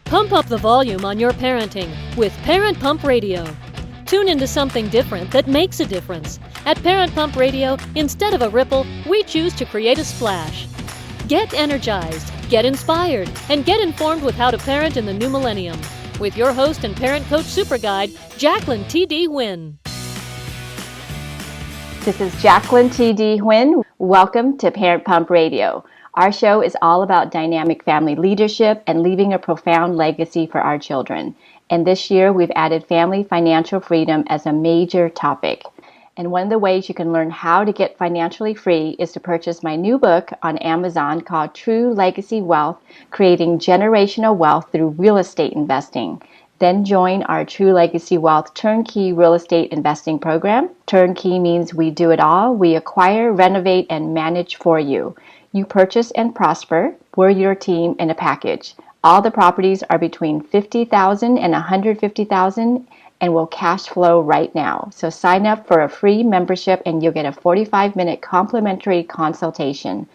Pump up the volume on your parenting with Parent Pump Radio. Tune into something different that makes a difference. At Parent Pump Radio, instead of a ripple, we choose to create a splash. Get energized, get inspired, and get informed with how to parent in the new millennium. With your host and parent coach super guide, Jacqueline T.D. Huynh. This is Jacqueline T.D. Huynh. Welcome to Parent Pump Radio. Our show is all about dynamic family leadership and leaving a profound legacy for our children. And this year, we've added family financial freedom as a major topic. And one of the ways you can learn how to get financially free is to purchase my new book on Amazon called True Legacy Wealth, Creating Generational Wealth Through Real Estate Investing. Then join our True Legacy Wealth Turnkey Real Estate Investing Program. Turnkey means we do it all. We acquire, renovate, and manage for you. You purchase and prosper. We're your team in a package. All the properties are between $50,000 and $150,000 and will cash flow right now. So sign up for a free membership and you'll get a 45-minute complimentary consultation.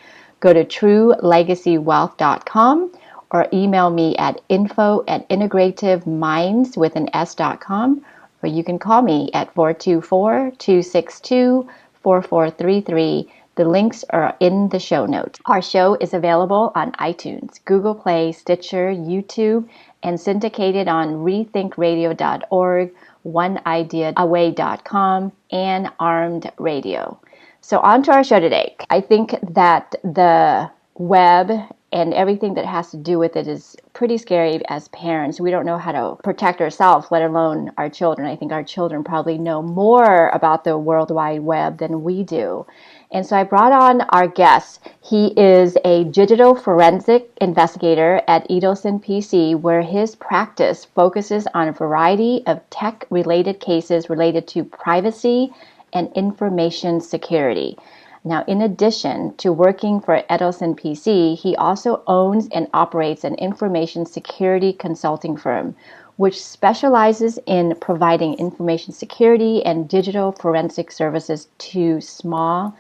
Go to truelegacywealth.com or email me at info@integrativeminds.com, or you can call me at 424-262-4433. The links are in the show notes. Our show is available on iTunes, Google Play, Stitcher, YouTube, and syndicated on rethinkradio.org, oneideaaway.com, and Armed Radio. So on to our show today. I think that the web and everything that has to do with it is pretty scary as parents. We don't know how to protect ourselves, let alone our children. I think our children probably know more about the World Wide Web than we do. And so I brought on our guest. He is a Digital Forensics Investigator at Edelson PC, where his practice focuses on a variety of tech-related cases related to privacy and information security. Now, in addition to working for Edelson PC, he also owns and operates an information security consulting firm, which specializes in providing information security and digital forensic services to small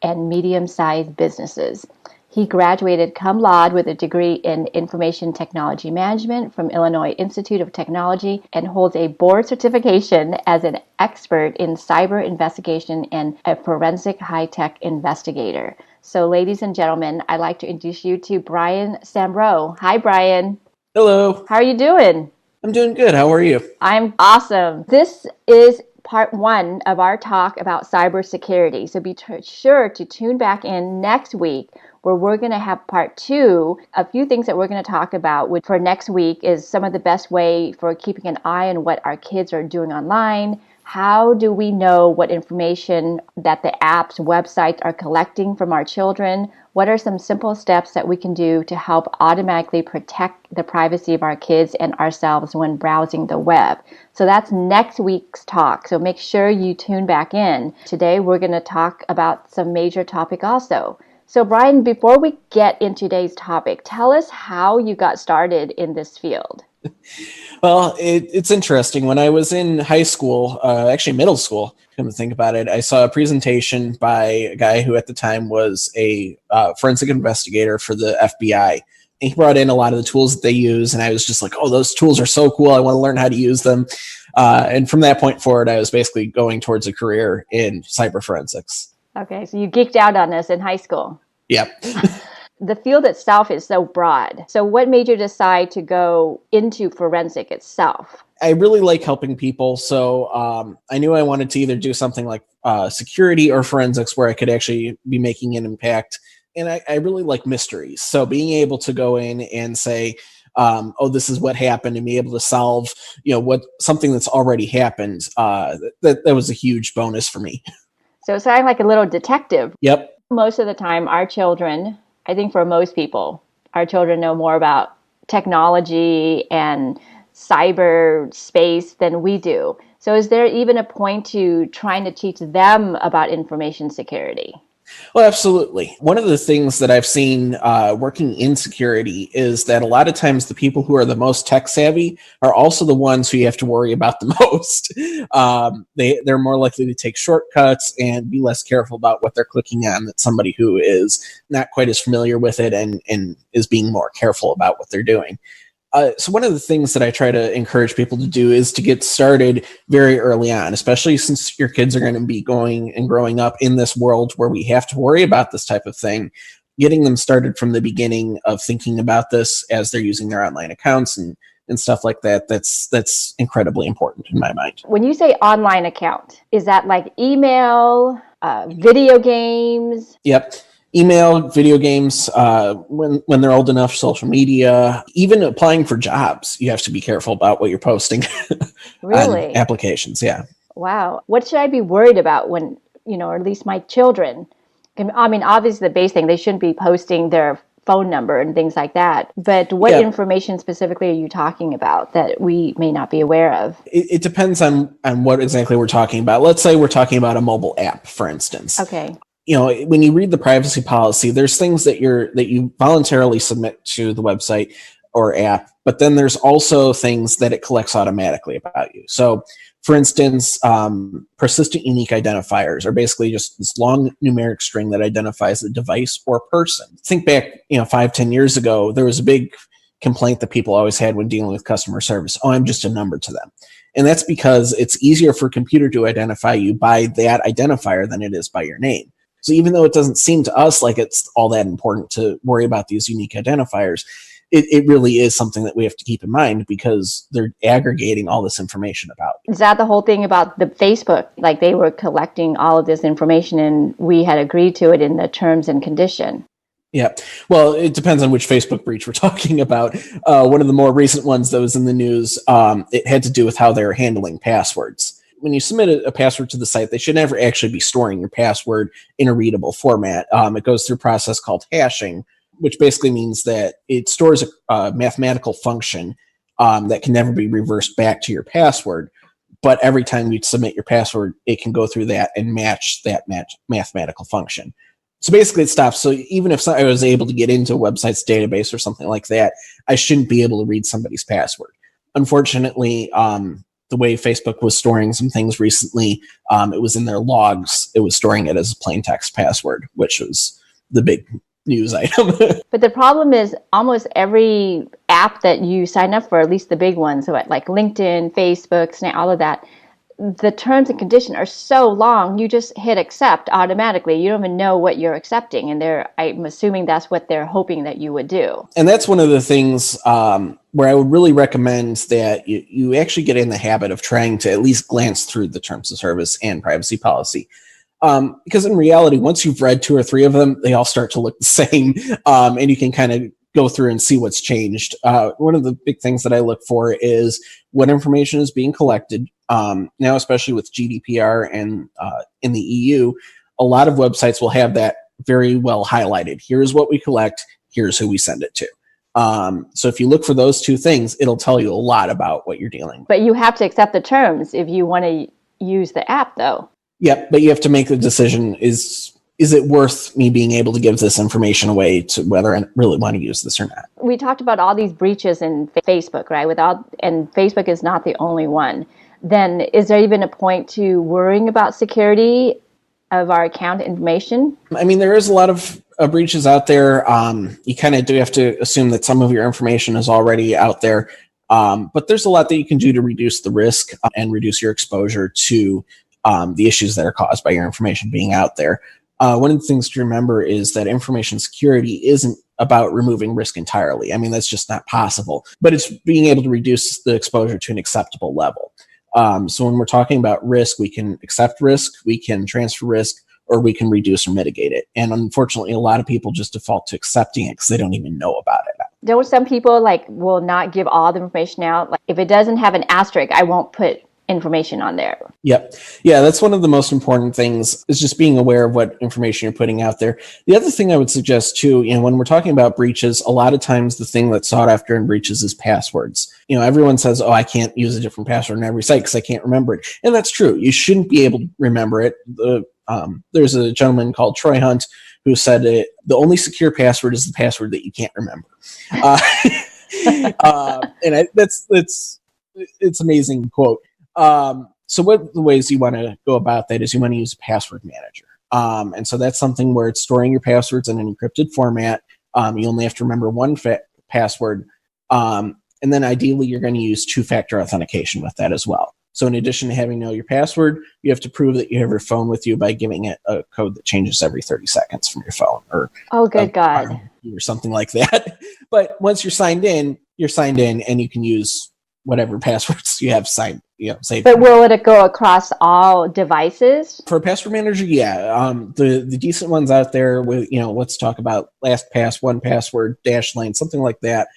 and medium-sized businesses. He graduated cum laude with a degree in Information Technology Management from Illinois Institute of Technology and holds a board certification as an expert in cyber investigation and a forensic HiTech investigator. So, ladies and gentlemen, I'd like to introduce you to Brian Semrau. Hi, Brian. Hello. How are you doing? I'm doing good. How are you? I'm awesome. This is part one of our talk about cybersecurity. So be sure to tune back in next week, where we're going to have part two. A few things that we're going to talk about for next week is some of the best way for keeping an eye on what our kids are doing online. How do we know what information that the apps, websites are collecting from our children? What are some simple steps that we can do to help automatically protect the privacy of our kids and ourselves when browsing the web? So that's next week's talk. So make sure you tune back in. Today we're going to talk about some major topic also. So Brian, before we get into today's topic, tell us how you got started in this field. Well, it's interesting. When I was in high school, actually middle school, come to think about it, I saw a presentation by a guy who at the time was a forensic investigator for the FBI. And he brought in a lot of the tools that they use, and I was just like, oh, those tools are so cool. I want to learn how to use them. And from that point forward, I was basically going towards a career in cyber forensics. Okay, so you geeked out on this in high school. Yep. The field itself is so broad. So what made you decide to go into forensic itself? I really like helping people. So I knew I wanted to either do something like security or forensics where I could actually be making an impact. And I really like mysteries. So being able to go in and say, oh, this is what happened, and be able to solve, something that's already happened, that was a huge bonus for me. So it sounded like a little detective. Yep. Most of the time, our children, I think for most people, our children know more about technology and cyber space than we do. So is there even a point to trying to teach them about information security? Well, absolutely. One of the things that I've seen working in security is that a lot of times the people who are the most tech savvy are also the ones who you have to worry about the most. They're more likely to take shortcuts and be less careful about what they're clicking on than somebody who is not quite as familiar with it and is being more careful about what they're doing. So one of the things that I try to encourage people to do is to get started very early on, especially since your kids are going to be going and growing up in this world where we have to worry about this type of thing. Getting them started from the beginning of thinking about this as they're using their online accounts and stuff like that, that's incredibly important in my mind. When you say online account, is that like email, video games? Yep. Email, video games, when they're old enough, social media, even applying for jobs, you have to be careful about what you're posting Really? on applications. Yeah. Wow. What should I be worried about when, or at least my children? I mean, obviously the base thing, they shouldn't be posting their phone number and things like that. But what information specifically are you talking about that we may not be aware of? It depends on what exactly we're talking about. Let's say we're talking about a mobile app, for instance. Okay. When you read the privacy policy, there's things that you voluntarily submit to the website or app, but then there's also things that it collects automatically about you. So, for instance, persistent unique identifiers are basically just this long numeric string that identifies a device or person. Think back, 5-10 years ago, there was a big complaint that people always had when dealing with customer service. Oh, I'm just a number to them. And that's because it's easier for a computer to identify you by that identifier than it is by your name. So even though it doesn't seem to us like it's all that important to worry about these unique identifiers, it really is something that we have to keep in mind because they're aggregating all this information about you. Is that the whole thing about the Facebook? Like they were collecting all of this information and we had agreed to it in the terms and condition. Yeah. Well, it depends on which Facebook breach we're talking about. One of the more recent ones that was in the news, it had to do with how they were handling passwords. When you submit a password to the site, they should never actually be storing your password in a readable format. It goes through a process called hashing, which basically means that it stores a mathematical function that can never be reversed back to your password. But every time you submit your password, it can go through that and match that mathematical function. So basically it stops. So even if I was able to get into a website's database or something like that, I shouldn't be able to read somebody's password. Unfortunately, the way Facebook was storing some things recently, it was in their logs. It was storing it as a plain text password, which was the big news item. But the problem is almost every app that you sign up for, at least the big ones, so like LinkedIn, Facebook, Snap, all of that, the terms and conditions are so long, you just hit accept automatically. You don't even know what you're accepting. And I'm assuming that's what they're hoping that you would do. And that's one of the things where I would really recommend that you actually get in the habit of trying to at least glance through the terms of service and privacy policy. Because in reality, once you've read 2 or 3 of them, they all start to look the same. And you can kind of go through and see what's changed. One of the big things that I look for is what information is being collected. Now, especially with GDPR and in the EU, a lot of websites will have that very well highlighted. Here's what we collect. Here's who we send it to. So if you look for those 2 things, it'll tell you a lot about what you're dealing with. But you have to accept the terms if you want to use the app, though. Yep, but you have to make the decision, is it worth me being able to give this information away to whether I really want to use this or not? We talked about all these breaches in Facebook, right? And Facebook is not the only one. Then is there even a point to worrying about security of our account information? I mean, there is a lot of breaches out there. You kind of do have to assume that some of your information is already out there. But there's a lot that you can do to reduce the risk and reduce your exposure to the issues that are caused by your information being out there. One of the things to remember is that information security isn't about removing risk entirely. I mean, that's just not possible, but it's being able to reduce the exposure to an acceptable level. So when we're talking about risk, we can accept risk, we can transfer risk, or we can reduce or mitigate it. And unfortunately, a lot of people just default to accepting it because they don't even know about it. There were some people will not give all the information out. Like if it doesn't have an asterisk, I won't put information on there. Yep. Yeah, that's one of the most important things is just being aware of what information you're putting out there. The other thing I would suggest too, when we're talking about breaches, a lot of times the thing that's sought after in breaches is passwords. Everyone says, oh, I can't use a different password on every site because I can't remember it. And that's true. You shouldn't be able to remember it. There's a gentleman called Troy Hunt who said the only secure password is the password that you can't remember. And it's amazing quote. So what the ways you want to go about that is you want to use a password manager. And so that's something where it's storing your passwords in an encrypted format. You only have to remember one password. And And then ideally, you're going to use two-factor authentication with that as well. So in addition to having know your password, you have to prove that you have your phone with you by giving it a code that changes every 30 seconds from your phone, or oh, good God, or something like that. But once you're signed in, and you can use whatever passwords you have saved. But will it go across all devices? For a password manager, yeah. The decent ones out there with, let's talk about LastPass, 1Password, Dashlane, something like that.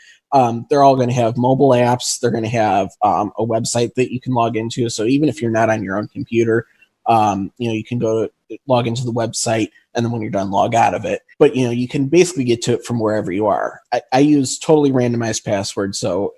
They're all going to have mobile apps. They're going to have a website that you can log into. So even if you're not on your own computer, you can log into the website, and then when you're done, log out of it. But, you can basically get to it from wherever you are. I use totally randomized passwords. So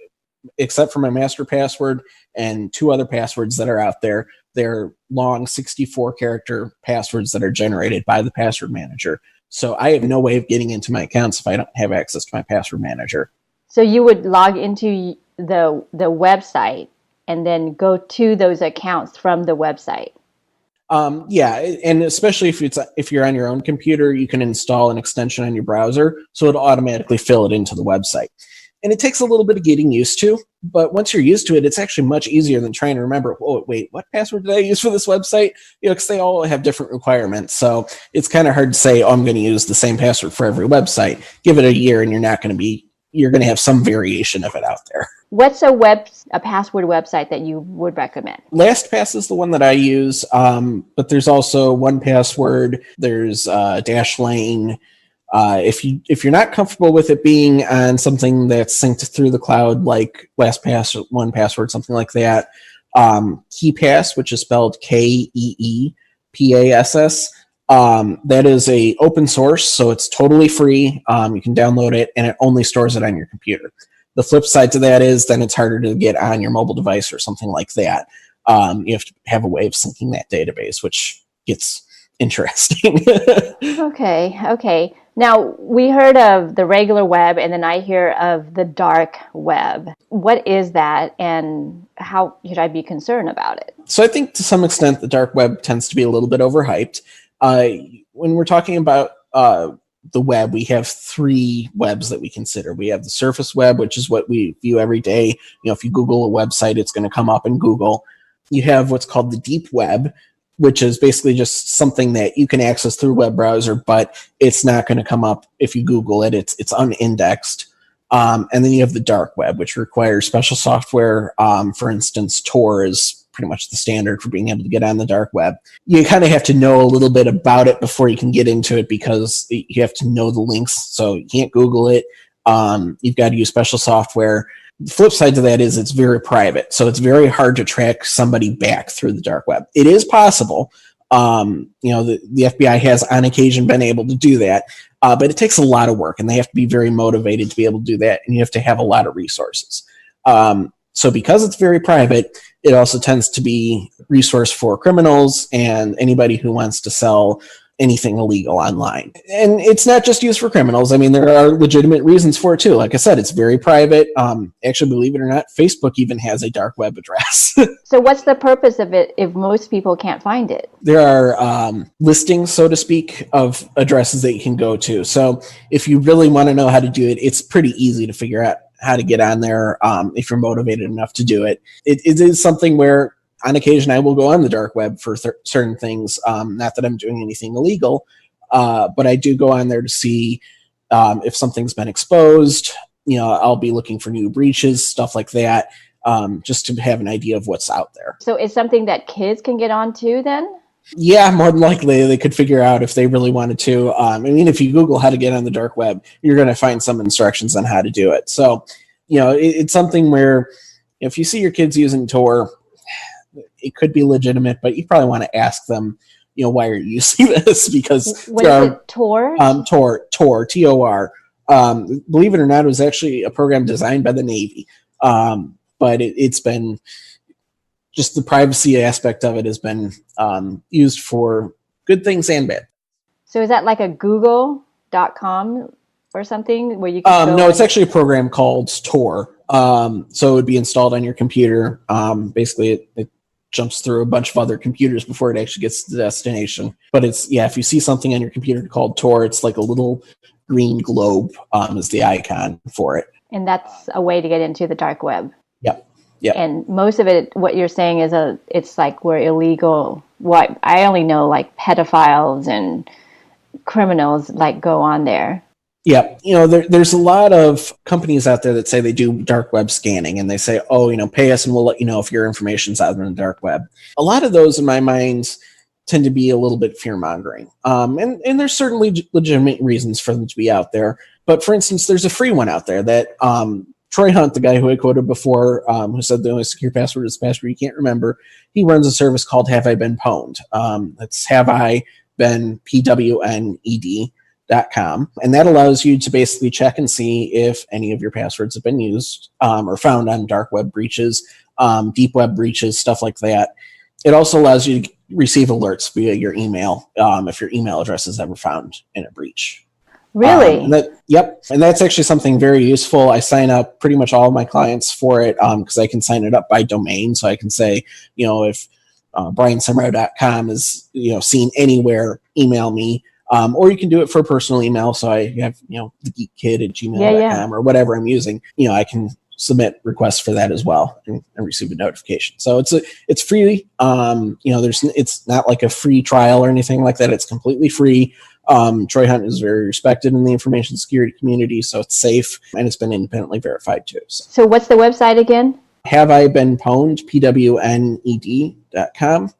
except for my master password and two other passwords that are out there, they're long 64-character passwords that are generated by the password manager. So I have no way of getting into my accounts if I don't have access to my password manager. So you would log into the website and then go to those accounts from the website. Yeah, and especially if you're on your own computer, you can install an extension on your browser, so it'll automatically fill it into the website. And it takes a little bit of getting used to, but once you're used to it, it's actually much easier than trying to remember, oh, wait, what password did I use for this website? Because they all have different requirements. So it's kind of hard to say, oh, I'm going to use the same password for every website. Give it a year and you're going to have some variation of it out there. What's a password website that you would recommend? LastPass is the one that I use, but there's also 1Password, there's Dashlane. If you're not comfortable with it being on something that's synced through the cloud, like LastPass or 1Password, something like that, KeePass, which is spelled KeePass, that is a open source, so it's totally free. You can download it, and it only stores it on your computer. The flip side to that is then it's harder to get on your mobile device or something like that. You have to have a way of syncing that database, which gets interesting. Okay. Now, we heard of the regular web, and then I hear of the dark web. What is that, and how should I be concerned about it? So I think to some extent the dark web tends to be a little bit overhyped. When we're talking about the web, we have three webs that we consider. We have the surface web, which is what we view every day. If you Google a website, it's going to come up in Google. You have what's called the deep web, which is basically just something that you can access through a web browser, but it's not going to come up if you Google it. It's unindexed. And then you have the dark web, which requires special software. For instance, Tor is pretty much the standard for being able to get on the dark web. You kind of have to know a little bit about it before you can get into it, because you have to know the links. So you can't Google it. You've got to use special software. The flip side to that is it's very private. So it's very hard to track somebody back through the dark web. It is possible. The FBI has on occasion been able to do that, but it takes a lot of work, and they have to be very motivated to be able to do that, and you have to have a lot of resources. So because it's very private, it also tends to be a resource for criminals and anybody who wants to sell anything illegal online. And it's not just used for criminals. I mean, there are legitimate reasons for it too. Like I said, it's very private. Actually, believe it or not, Facebook even has a dark web address. So what's the purpose of it if most people can't find it? There are listings, so to speak, of addresses that you can go to. So if you really want to know how to do it, it's pretty easy to figure out how to get on there if you're motivated enough to do it. It is something where on occasion I will go on the dark web for certain things. Not that I'm doing anything illegal, but I do go on there to see if something's been exposed. I'll be looking for new breaches, stuff like that, just to have an idea of what's out there. So it's something that kids can get onto then? Yeah, more than likely they could figure out if they really wanted to. If you Google how to get on the dark web, you're going to find some instructions on how to do it. So, it's something where if you see your kids using Tor, it could be legitimate, but you probably want to ask them, why are you using this? Because what is it, Tor? Tor, T-O-R. Believe it or not, it was actually a program designed by the Navy, but it's been just the privacy aspect of it has been used for good things and bad. So is that like a Google.com or something where you can No, it's actually a program called Tor. So it would be installed on your computer. Basically, it jumps through a bunch of other computers before it actually gets to the destination. But if you see something on your computer called Tor, it's like a little green globe is the icon for it. And that's a way to get into the dark web. Yep. Yep. And most of it, what you're saying is it's like where illegal, what I only know like pedophiles and criminals like go on there. Yeah, there's a lot of companies out there that say they do dark web scanning, and they say, oh, pay us and we'll let you know if your information's out in the dark web. A lot of those, in my mind, tend to be a little bit fear-mongering. And there's certainly legitimate reasons for them to be out there. But for instance, there's a free one out there that Troy Hunt, the guy who I quoted before, who said the only secure password is the password you can't remember, he runs a service called Have I Been Pwned? That's Have I Been, PWNED.com. And that allows you to basically check and see if any of your passwords have been used or found on dark web breaches, deep web breaches, stuff like that. It also allows you to receive alerts via your email if your email address is ever found in a breach. Really? Yep. And that's actually something very useful. I sign up pretty much all of my clients for it because I can sign it up by domain. So I can say, if briansemrau.com is seen anywhere, email me. Or you can do it for personal email. So I have, thegeekkid@gmail.com or whatever I'm using. I can submit requests for that as well and receive a notification. So it's free. It's not like a free trial or anything like that. It's completely free. Troy Hunt is very respected in the information security community, so it's safe, and it's been independently verified too. So what's the website again? Have I Been Pwned, PWNED.com.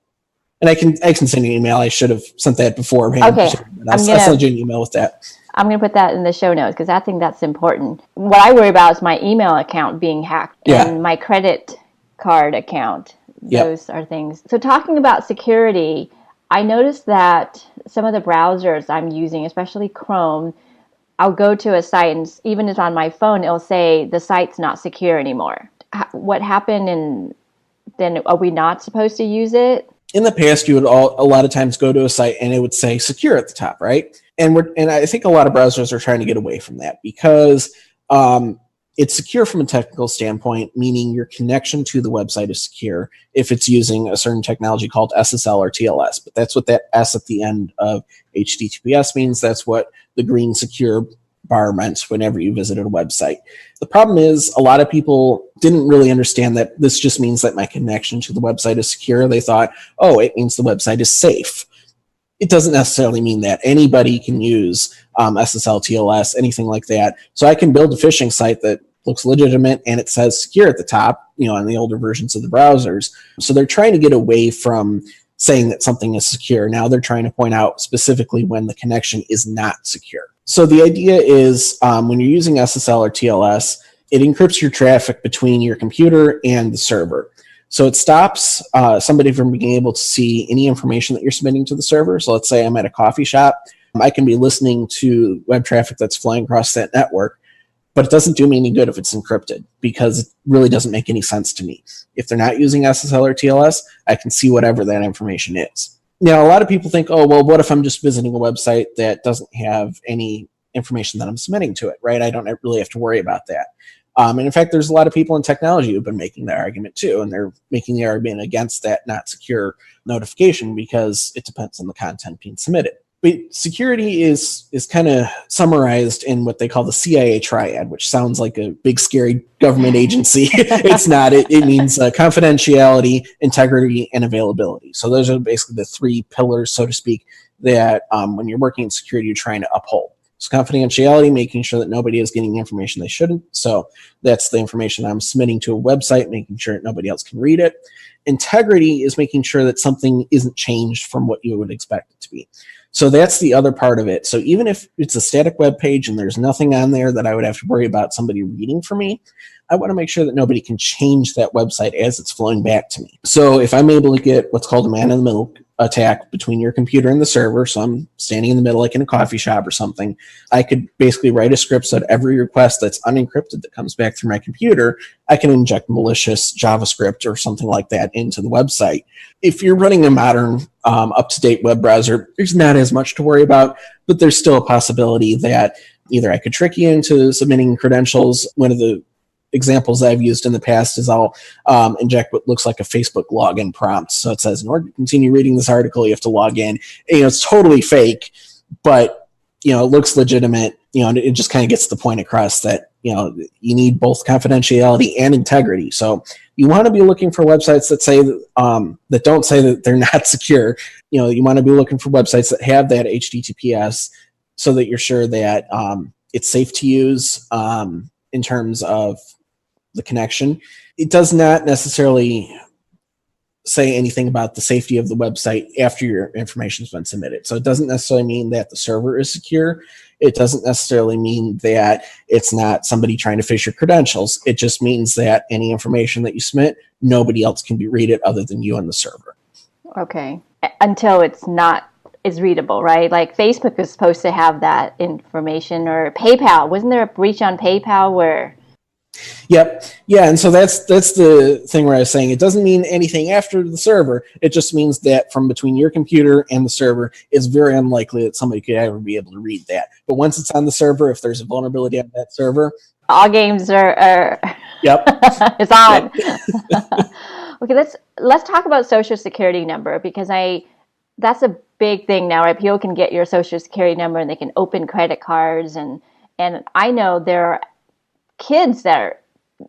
And I can send you an email. I should have sent that before. Okay. I'll send you an email with that. I'm going to put that in the show notes because I think that's important. What I worry about is my email account being hacked and my credit card account. Those are things. So talking about security, I noticed that some of the browsers I'm using, especially Chrome, I'll go to a site and even if it's on my phone, it'll say the site's not secure anymore. What happened, and then are we not supposed to use it? In the past, you would a lot of times go to a site and it would say secure at the top, right? And I think a lot of browsers are trying to get away from that because it's secure from a technical standpoint, meaning your connection to the website is secure if it's using a certain technology called SSL or TLS. But that's what that S at the end of HTTPS means. That's what the green secure bar meant whenever you visited a website. The problem is a lot of people didn't really understand that this just means that my connection to the website is secure. They thought, oh, it means the website is safe. It doesn't necessarily mean that. Anybody can use SSL, TLS, anything like that. So I can build a phishing site that looks legitimate and it says secure at the top, on the older versions of the browsers. So they're trying to get away from saying that something is secure. Now they're trying to point out specifically when the connection is not secure. So the idea is when you're using SSL or TLS, it encrypts your traffic between your computer and the server. So it stops somebody from being able to see any information that you're submitting to the server. So let's say I'm at a coffee shop. I can be listening to web traffic that's flying across that network, but it doesn't do me any good if it's encrypted because it really doesn't make any sense to me. If they're not using SSL or TLS, I can see whatever that information is. Now, a lot of people think, oh, well, what if I'm just visiting a website that doesn't have any information that I'm submitting to it, right? I don't really have to worry about that. And in fact, there's a lot of people in technology who've been making that argument too, and they're making the argument against that not secure notification because it depends on the content being submitted. But security is kind of summarized in what they call the CIA triad, which sounds like a big, scary government agency. It's not. It means confidentiality, integrity, and availability. So those are basically the three pillars, so to speak, that when you're working in security, you're trying to uphold. So confidentiality, making sure that nobody is getting the information they shouldn't. So that's the information I'm submitting to a website, making sure that nobody else can read it. Integrity is making sure that something isn't changed from what you would expect it to be. So that's the other part of it. So even if it's a static web page and there's nothing on there that I would have to worry about somebody reading for me, I want to make sure that nobody can change that website as it's flowing back to me. So if I'm able to get what's called a man-in-the-middle attack between your computer and the server, so I'm standing in the middle like in a coffee shop or something, I could basically write a script so that every request that's unencrypted that comes back through my computer, I can inject malicious JavaScript or something like that into the website. If you're running a modern, up-to-date web browser, there's not as much to worry about, but there's still a possibility that either I could trick you into submitting credentials. One of the examples I've used in the past is I'll inject what looks like a Facebook login prompt. So it says, in order to continue reading this article, you have to log in. And, it's totally fake, but, it looks legitimate, and it just kind of gets the point across that you need both confidentiality and integrity. So you want to be looking for websites that say that don't say that they're not secure. You want to be looking for websites that have that HTTPS, so that you're sure that it's safe to use in terms of the connection. It does not necessarily say anything about the safety of the website after your information has been submitted. So it doesn't necessarily mean that the server is secure. It doesn't necessarily mean that it's not somebody trying to phish your credentials. It just means that any information that you submit, nobody else can read it other than you and the server. Okay. Until it's not is readable, right? Like Facebook is supposed to have that information, or PayPal. Wasn't there a breach on PayPal where... Yep. Yeah, and so that's the thing where I was saying it doesn't mean anything after the server. It just means that from between your computer and the server, it's very unlikely that somebody could ever be able to read that. But once it's on the server, if there's a vulnerability on that server, all games are yep. It's on. Yep. Okay, let's talk about Social Security number, because that's a big thing now, right? People can get your Social Security number and they can open credit cards, and I know there are kids that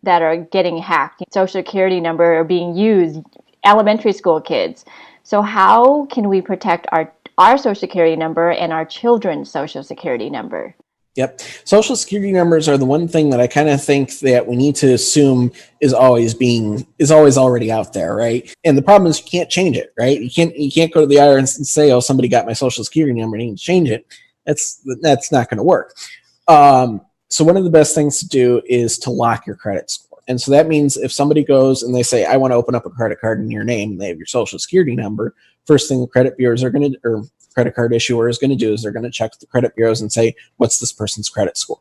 are getting hacked. Social Security number are being used, elementary school kids. So how can we protect our Social Security number and our children's Social Security number? Yep. Social Security numbers are the one thing that I kind of think that we need to assume is always already out there, right? And the problem is you can't change it, right? You can't go to the IRS and say, oh, somebody got my Social Security number and you can change it. That's not going to work. So one of the best things to do is to lock your credit score. And so that means if somebody goes and they say, I want to open up a credit card in your name, and they have your Social Security number, first thing the credit bureaus are going to, or credit card issuer is going to do, is they're going to check the credit bureaus and say, what's this person's credit score?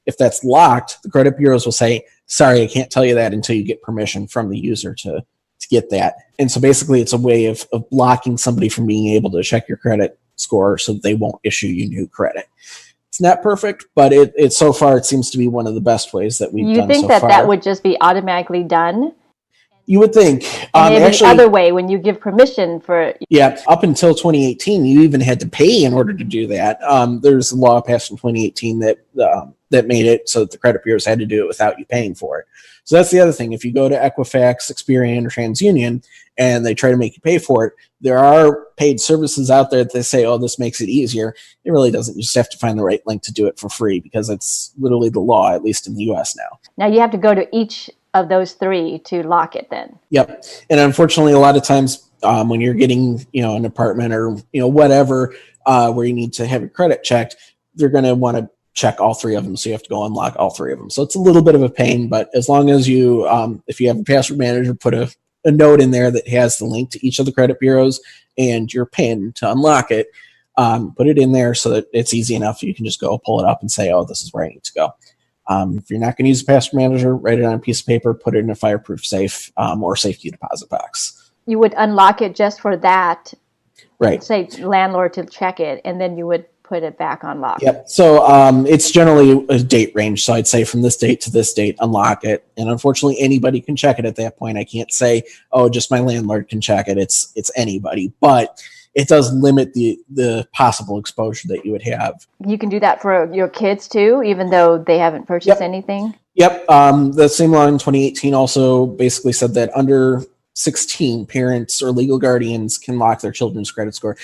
If that's locked, the credit bureaus will say, sorry, I can't tell you that until you get permission from the user to get that. And so basically it's a way of blocking somebody from being able to check your credit score so that they won't issue you new credit. It's not perfect, but it so far it seems to be one of the best ways that we've done so far. You think that would just be automatically done? You would think. And maybe the other way, when you give permission for... Yeah, up until 2018, you even had to pay in order to do that. There's a law passed in 2018 that made it so that the credit bureaus had to do it without you paying for it. So that's the other thing. If you go to Equifax, Experian, or TransUnion, and they try to make you pay for it, there are paid services out there that they say, oh, this makes it easier. It really doesn't. You just have to find the right link to do it for free, because it's literally the law, at least in the U.S. now. Now you have to go to each of those three to lock it then. Yep. And unfortunately, a lot of times when you're getting, an apartment or, whatever, where you need to have your credit checked, they're going to want to check all three of them. So you have to go unlock all three of them. So it's a little bit of a pain, but as long as you, if you have a password manager, put a note in there that has the link to each of the credit bureaus and your PIN to unlock it, put it in there so that it's easy enough. You can just go pull it up and say, oh, this is where I need to go. If you're not going to use a password manager, write it on a piece of paper, put it in a fireproof safe or safety deposit box. You would unlock it just for that, right? Say landlord to check it, and then you would put it back on lock. Yep. So it's generally a date range. So I'd say from this date to this date, unlock it. And unfortunately, anybody can check it at that point. I can't say, oh, just my landlord can check it. It's anybody. But it does limit the possible exposure that you would have. You can do that for your kids too, even though they haven't purchased anything? Yep. The same law in 2018 also basically said that under 16, parents or legal guardians can lock their children's credit score.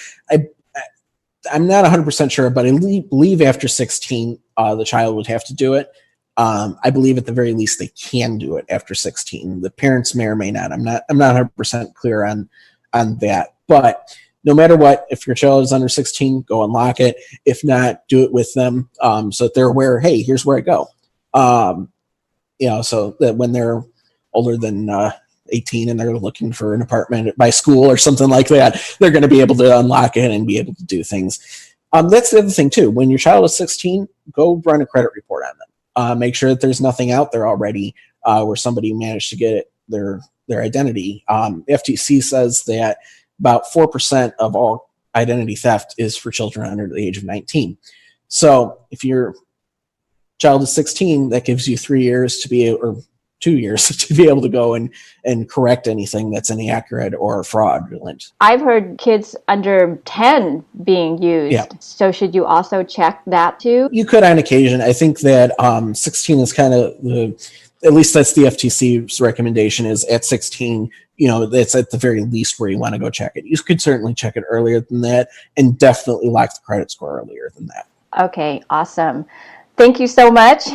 I'm not 100% sure, but I believe after 16, the child would have to do it. I believe at the very least they can do it after 16. The parents may or may not. I'm not 100% clear on that. But no matter what, if your child is under 16, go unlock it. If not, do it with them so that they're aware, hey, here's where I go. So that when they're older than 18 and they're looking for an apartment by school or something like that, they're going to be able to unlock it and be able to do things. That's the other thing too. When your child is 16, go run a credit report on them. Make sure that there's nothing out there already where somebody managed to get their identity. FTC says that about 4% of all identity theft is for children under the age of 19. So if your child is 16, that gives you 3 years to be, or 2 years to be able to go and correct anything that's inaccurate or fraudulent. I've heard kids under 10 being used. Yeah. So should you also check that too? You could on occasion. I think that 16 is kind of at least that's the FTC's recommendation, is at 16, that's at the very least where you want to go check it. You could certainly check it earlier than that, and definitely lock the credit score earlier than that. Okay, awesome. Thank you so much.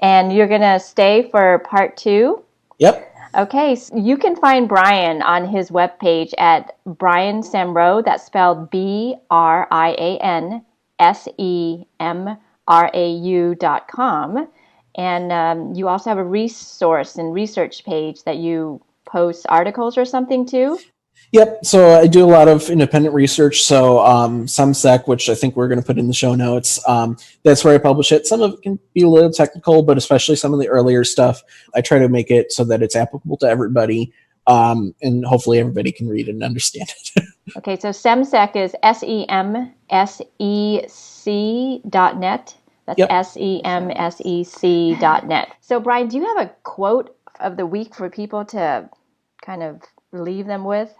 And you're going to stay for part 2? Yep. Okay, so you can find Brian on his webpage at Brian Semrau, that's spelled BrianSemrau.com. And you also have a resource and research page that you post articles or something too? Yep. So I do a lot of independent research. So SemSec, which I think we're going to put in the show notes, that's where I publish it. Some of it can be a little technical, but especially some of the earlier stuff, I try to make it so that it's applicable to everybody, and hopefully everybody can read it and understand it. Okay, so SemSec is SEMSEC.net. That's Yep. SEMSEC.net. So Brian, do you have a quote of the week for people to kind of leave them with?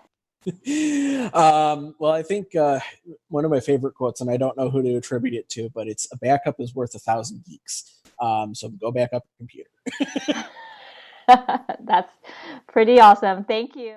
Well, I think one of my favorite quotes, and I don't know who to attribute it to, but it's, "A backup is worth 1,000 geeks." So go back up your computer. That's pretty awesome. Thank you.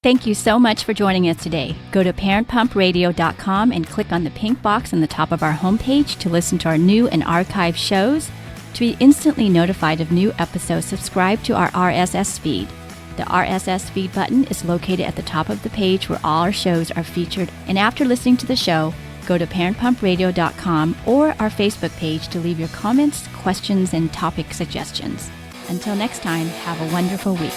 Thank you so much for joining us today. Go to parentpumpradio.com and click on the pink box on the top of our homepage to listen to our new and archived shows. To be instantly notified of new episodes, subscribe to our RSS feed. The RSS feed button is located at the top of the page where all our shows are featured. And after listening to the show, go to parentpumpradio.com or our Facebook page to leave your comments, questions, and topic suggestions. Until next time, have a wonderful week.